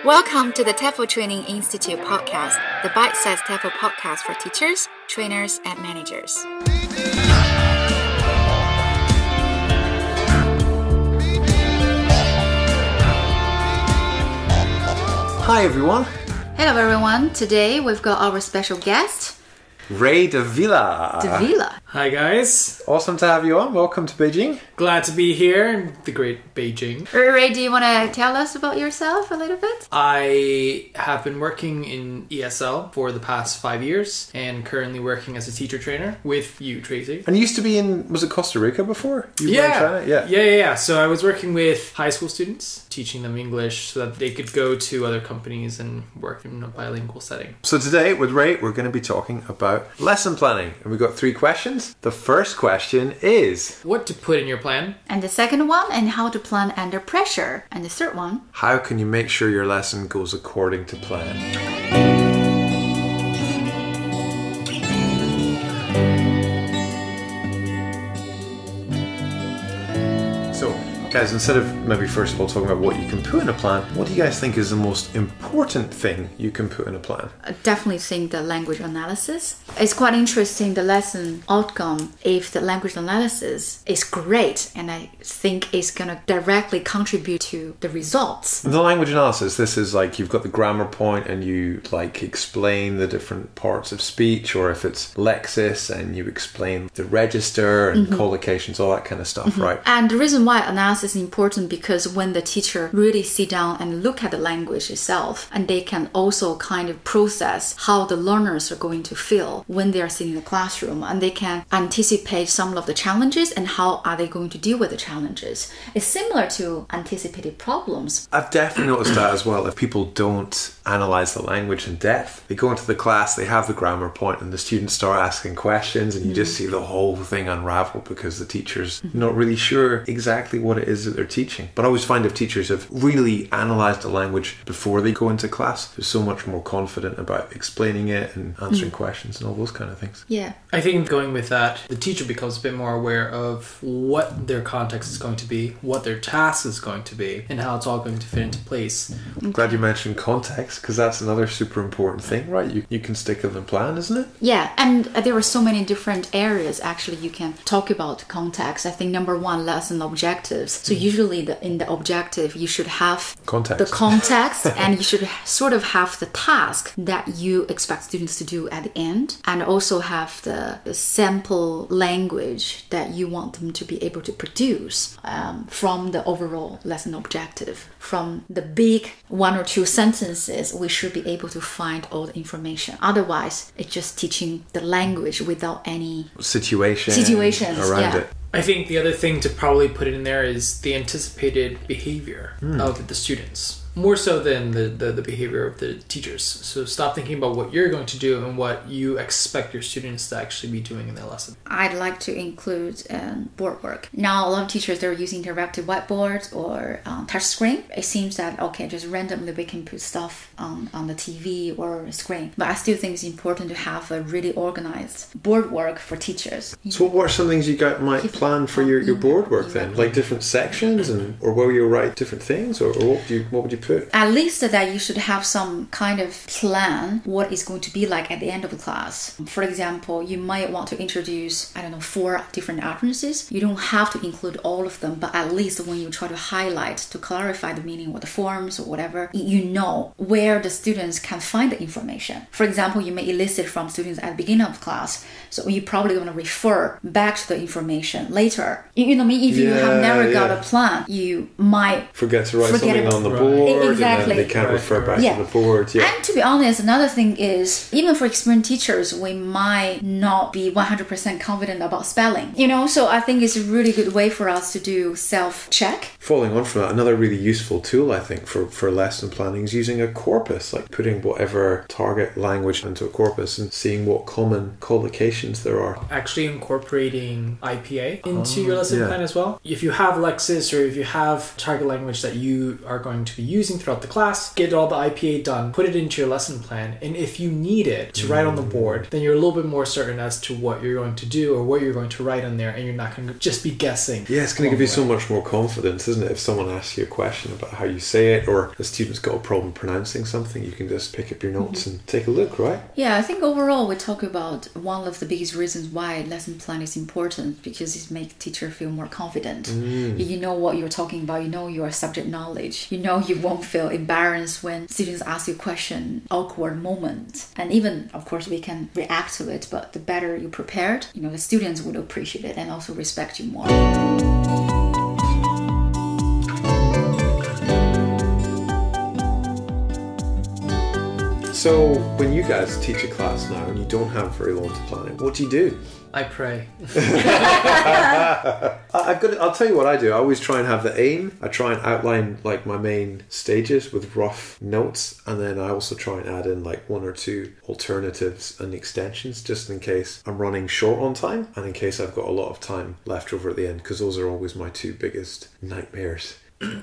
Welcome to the TEFL Training Institute podcast, the bite-sized TEFL podcast for teachers, trainers, and managers. Hi everyone. Hello everyone. Today we've got our special guest, Davila. Davila. Hi guys. Awesome to have you on. Welcome to Beijing. Glad to be here in the great Beijing. Ray, do you want to tell us about yourself a little bit? I have been working in ESL for the past 5 years and currently working as a teacher trainer with you, Tracy. And you used to be in, was it Costa Rica before? You were in China? Yeah. So I was working with high school students, teaching them English so that they could go to other companies and work in a bilingual setting. So today with Ray, we're going to be talking about lesson planning. And we've got 3 questions. The first question is... what to put in your plan? And the second one, and how to plan under pressure. And the third one... how can you make sure your lesson goes according to plan? So, guys, instead of maybe first of all talking about what you can put in a plan, what do you guys think is the most important thing you can put in a plan? I definitely think the language analysis. It's quite interesting, the lesson outcome, if the language analysis is great, and I think it's going to directly contribute to the results. The language analysis, this is like you've got the grammar point and you like explain the different parts of speech, or if it's Lexis and you explain the register and collocations, all that kind of stuff, right? And the reason why analysis is important because when the teacher really sit down and look at the language itself, and they can also kind of process how the learners are going to feel when they are sitting in the classroom, and they can anticipate some of the challenges and how are they going to deal with the challenges. It's similar to anticipated problems. I've definitely noticed that as well. If people don't analyze the language in depth, they go into the class, they have the grammar point, and the students start asking questions, and you just see the whole thing unravel because the teacher's not really sure exactly what it is that they're teaching. But I always find if teachers have really analysed the language before they go into class, they're so much more confident about explaining it and answering questions and all those kind of things. Yeah. I think going with that, the teacher becomes a bit more aware of what their context is going to be, what their task is going to be, and how it's all going to fit into place. I'm glad you mentioned context, because that's another super important thing, right? You can stick it in plan, isn't it? Yeah, and there are so many different areas actually you can talk about context. I think number one, lesson objectives. So usually in the objective, you should have the context and you should sort of have the task that you expect students to do at the end, and also have the sample language that you want them to be able to produce from the overall lesson objective. From the big 1 or 2 sentences, we should be able to find all the information. Otherwise, it's just teaching the language without any situations around it. I think the other thing to probably put in there is the anticipated behavior of the students. More so than the behavior of the teachers. So stop thinking about what you're going to do and what you expect your students to actually be doing in their lesson. I'd like to include board work. Now, a lot of teachers, they're using interactive whiteboards or touch screen. It seems that, okay, just randomly we can put stuff on the TV or screen. But I still think it's important to have a really organized board work for teachers. So what are some things you might plan for your board work then? Like different sections or where you write different things, or what would you put? At least that you should have some kind of plan what it's going to be like at the end of the class. For example, you might want to introduce, 4 different utterances. You don't have to include all of them, but at least when you try to highlight to clarify the meaning or the forms or whatever, you know where the students can find the information. For example, you may elicit from students at the beginning of class, so you probably want to refer back to the information later. You know what I mean? If you have never got a plan, you might forget to write something on the board. Exactly. And then they can't refer back to the board. Yeah. And to be honest, another thing is, even for experienced teachers, we might not be 100% confident about spelling. So I think it's a really good way for us to do self-check. Following on from that, another really useful tool, I think, for lesson planning is using a corpus, like putting whatever target language into a corpus and seeing what common collocations there are. Actually incorporating IPA into your lesson plan as well. If you have Lexis or if you have target language that you are going to be using, using throughout the class, get all the IPA done, put it into your lesson plan, and if you need it to write on the board, then you're a little bit more certain as to what you're going to do or what you're going to write on there, and you're not going to just be guessing. Yeah, it's going to give you so much more confidence, isn't it? If someone asks you a question about how you say it, or a student's got a problem pronouncing something, you can just pick up your notes and take a look, right? Yeah, I think overall we talk about one of the biggest reasons why lesson plan is important, because it makes teacher feel more confident. You know what you're talking about, you know your subject knowledge, you know you won't feel embarrassed when students ask you a question, awkward moment. And even, of course, we can react to it, but the better you prepared, you know, the students would appreciate it and also respect you more. So when you guys teach a class now and you don't have very long to plan it, what do you do? I pray. I'll tell you what I do. I always try and have the aim. I try and outline like my main stages with rough notes, and then I also try and add in like one or two alternatives and extensions just in case I'm running short on time and in case I've got a lot of time left over at the end, because those are always my two biggest nightmares.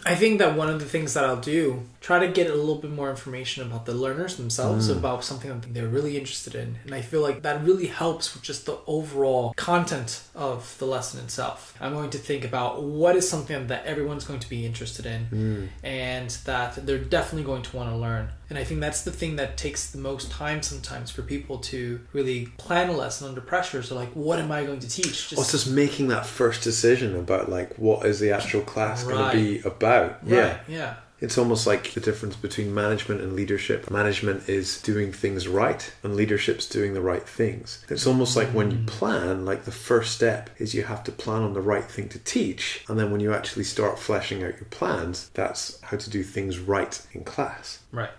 I think that one of the things that I'll do, try to get a little bit more information about the learners themselves, about something that they're really interested in. And I feel like that really helps with just the overall content of the lesson itself. I'm going to think about what is something that everyone's going to be interested in and that they're definitely going to want to learn. And I think that's the thing that takes the most time sometimes for people to really plan a lesson under pressure. So like, what am I going to teach? Just making that first decision about like, what is the actual class going to be about? Right, yeah. It's almost like the difference between management and leadership. Management is doing things right and leadership's doing the right things. It's almost like when you plan, like the first step is you have to plan on the right thing to teach. And then when you actually start fleshing out your plans, that's how to do things right in class. Right.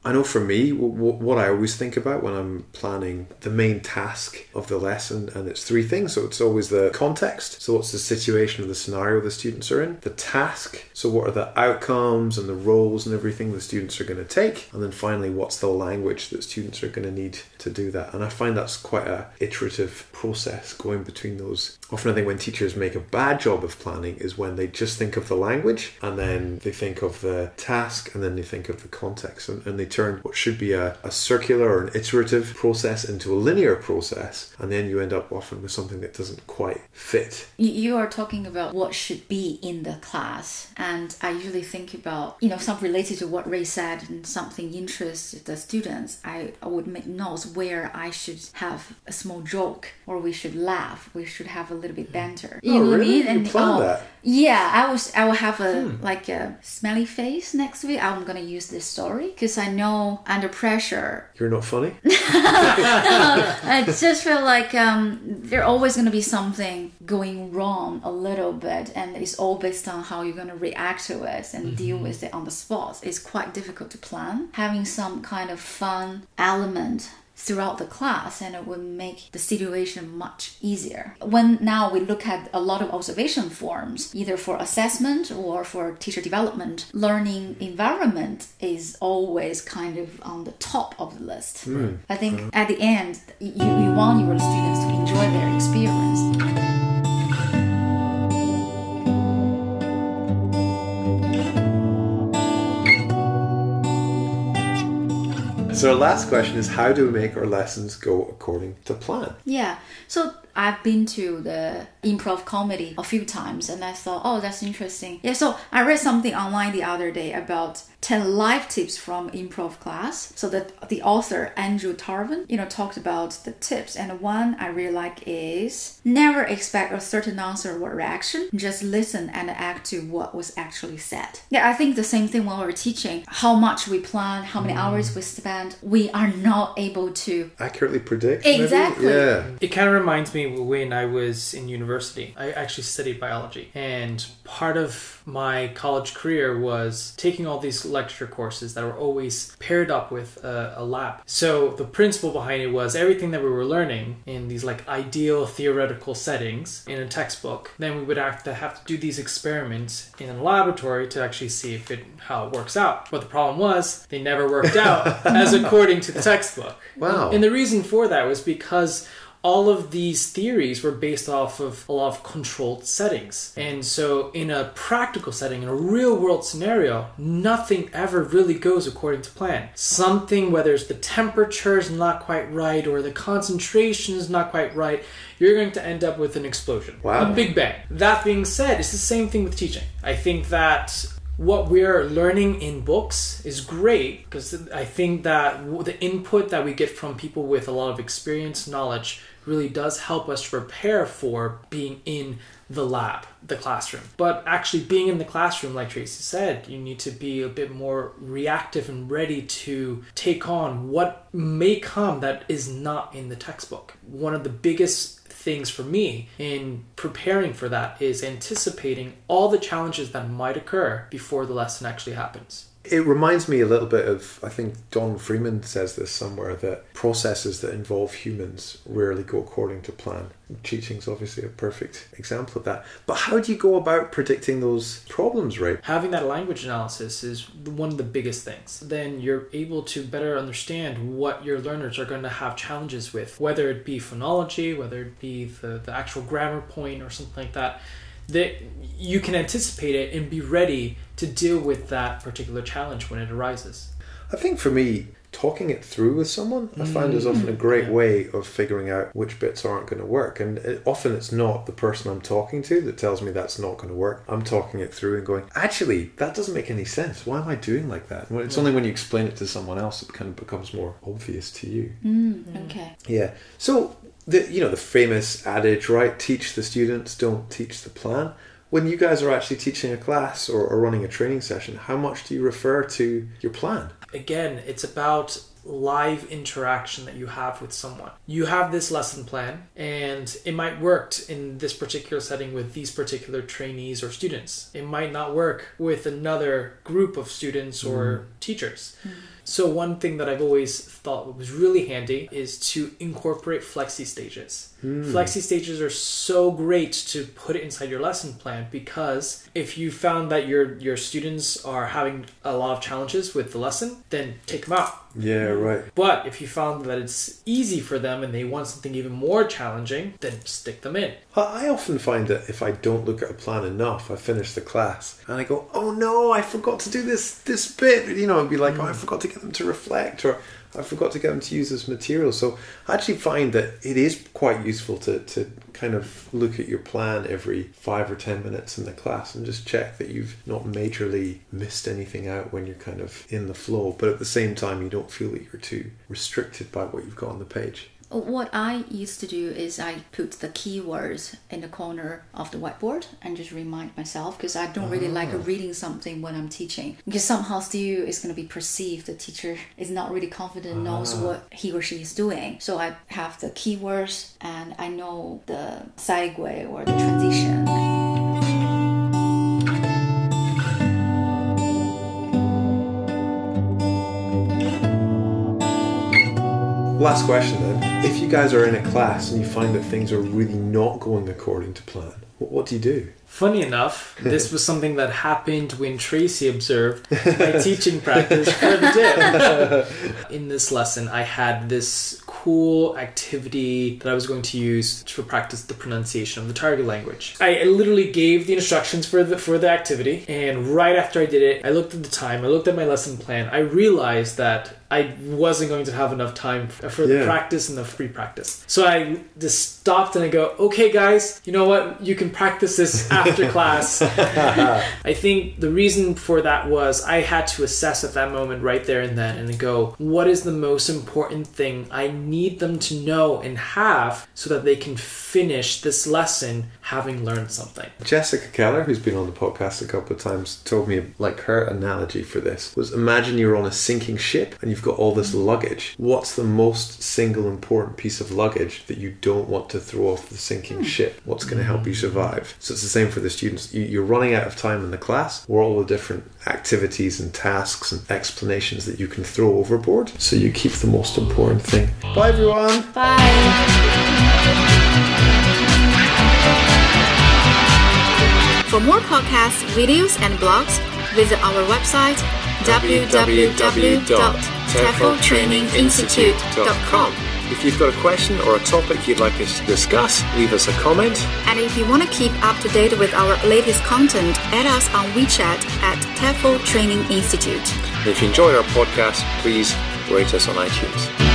I know for me, what I always think about when I'm planning the main task of the lesson, and it's three things. So it's always the context. So what's the situation or the scenario the students are in? The task. So what are the outcomes and the roles and everything the students are going to take? And then finally, what's the language that students are going to need to do that? And I find that's quite a iterative process going between those. Often I think when teachers make a bad job of planning is when they just think of the language and then they think of the task and then they think of the context, and they turn what should be a circular or an iterative process into a linear process, and then you end up often with something that doesn't quite fit. You are talking about what should be in the class, and I usually think about, you know, something related to what Ray said and something interests the students. I would make notes where I should have a small joke, or we should laugh, we should have a little bit banter. You know really? What I mean? You plan that? Yeah, I will have a smelly face next week. I'm gonna use this story because I know under pressure. You're not funny? I just feel like there's always gonna be something going wrong a little bit, and it's all based on how you're gonna react to it and deal with it on the spot. It's quite difficult to plan. Having some kind of fun element throughout the class, and it would make the situation much easier. When now we look at a lot of observation forms, either for assessment or for teacher development, learning environment is always kind of on the top of the list. I think at the end, you want your students to enjoy their experience. So our last question is, how do we make our lessons go according to plan? Yeah, so I've been to the improv comedy a few times, and I thought, oh, that's interesting. Yeah, so I read something online the other day about 10 life tips from improv class. So that the author, Andrew Tarvin, talked about the tips. And one I really like is never expect a certain answer or reaction. Just listen and act to what was actually said. Yeah, I think the same thing when we're teaching. How much we plan, how many hours we spend, we are not able to accurately predict. Exactly. Maybe? Yeah. It kind of reminds me when I was in university. I actually studied biology, and part of my college career was taking all these lecture courses that were always paired up with a lab. So the principle behind it was everything that we were learning in these like ideal theoretical settings in a textbook, then we would have to do these experiments in a laboratory to actually see how it works out. But the problem was they never worked out as according to the textbook. Wow. And the reason for that was because all of these theories were based off of a lot of controlled settings. And so in a practical setting, in a real world scenario, nothing ever really goes according to plan. Something, whether it's the temperature is not quite right or the concentration is not quite right, you're going to end up with an explosion. Wow. A big bang. That being said, it's the same thing with teaching. I think that what we're learning in books is great because I think that the input that we get from people with a lot of experience, knowledge, really does help us prepare for being in the lab, the classroom. But actually being in the classroom, like Tracy said, you need to be a bit more reactive and ready to take on what may come that is not in the textbook. One of the biggest things for me in preparing for that is anticipating all the challenges that might occur before the lesson actually happens. It reminds me a little bit of, I think Don Freeman says this somewhere, that processes that involve humans rarely go according to plan. Teaching's obviously a perfect example of that. But how do you go about predicting those problems, right? Having that language analysis is one of the biggest things. Then you're able to better understand what your learners are going to have challenges with, whether it be phonology, whether it be the actual grammar point or something like that. That you can anticipate it and be ready to deal with that particular challenge when it arises. I think for me, talking it through with someone, I find is often a great way of figuring out which bits aren't going to work. And often it's not the person I'm talking to that tells me that's not going to work. I'm talking it through and going, actually, that doesn't make any sense. Why am I doing like that? Well, it's only when you explain it to someone else it kind of becomes more obvious to you. Okay. Yeah. So, the famous adage, right? Teach the students, don't teach the plan. When you guys are actually teaching a class or running a training session, how much do you refer to your plan? Again, it's about live interaction that you have with someone. You have this lesson plan and it might work in this particular setting with these particular trainees or students. It might not work with another group of students or teachers. So one thing that I've always thought was really handy is to incorporate flexi stages. Flexi stages are so great to put it inside your lesson plan because if you found that your students are having a lot of challenges with the lesson, then take them out. Yeah, right. But if you found that it's easy for them and they want something even more challenging, then stick them in. I often find that if I don't look at a plan enough, I finish the class and I go, oh no, I forgot to do this bit. It'd be like, oh, I forgot to get them to reflect, or I forgot to get them to use this material. So I actually find that it is quite useful to kind of look at your plan every 5 or 10 minutes in the class and just check that you've not majorly missed anything out when you're kind of in the flow. But at the same time, you don't feel that you're too restricted by what you've got on the page. What I used to do is I put the keywords in the corner of the whiteboard and just remind myself, because I don't really like reading something when I'm teaching, because somehow still it's going to be perceived the teacher is not really confident, knows what he or she is doing. So I have the keywords and I know the segue or the transition. Last question then. If you guys are in a class and you find that things are really not going according to plan, what do you do? Funny enough, this was something that happened when Tracy observed my teaching practice for the day. In this lesson, I had this cool activity that I was going to use to practice the pronunciation of the target language. I literally gave the instructions for the activity, and right after I did it, I looked at the time, I looked at my lesson plan, I realized that I wasn't going to have enough time for the practice and the free practice. So I just stopped and I go, okay guys, you know what? You can practice this after class. I think the reason for that was I had to assess at that moment right there and then and go, what is the most important thing I need them to know and have so that they can finish this lesson having learned something. Jessica Keller, who's been on the podcast a couple of times, told me like her analogy for this was, imagine you're on a sinking ship and you've got all this luggage. What's the most single important piece of luggage that you don't want to throw off the sinking ship? What's going to help you survive? So it's the same for the students. You're running out of time in the class. What are all the different activities and tasks and explanations that you can throw overboard so you keep the most important thing? Bye everyone. Bye. For more podcasts, videos, and blogs, visit our website www.tefotraininginstitute.com. If you've got a question or a topic you'd like us to discuss, leave us a comment. And if you want to keep up to date with our latest content, add us on WeChat at TEFL Training Institute. And if you enjoyed our podcast, please rate us on iTunes.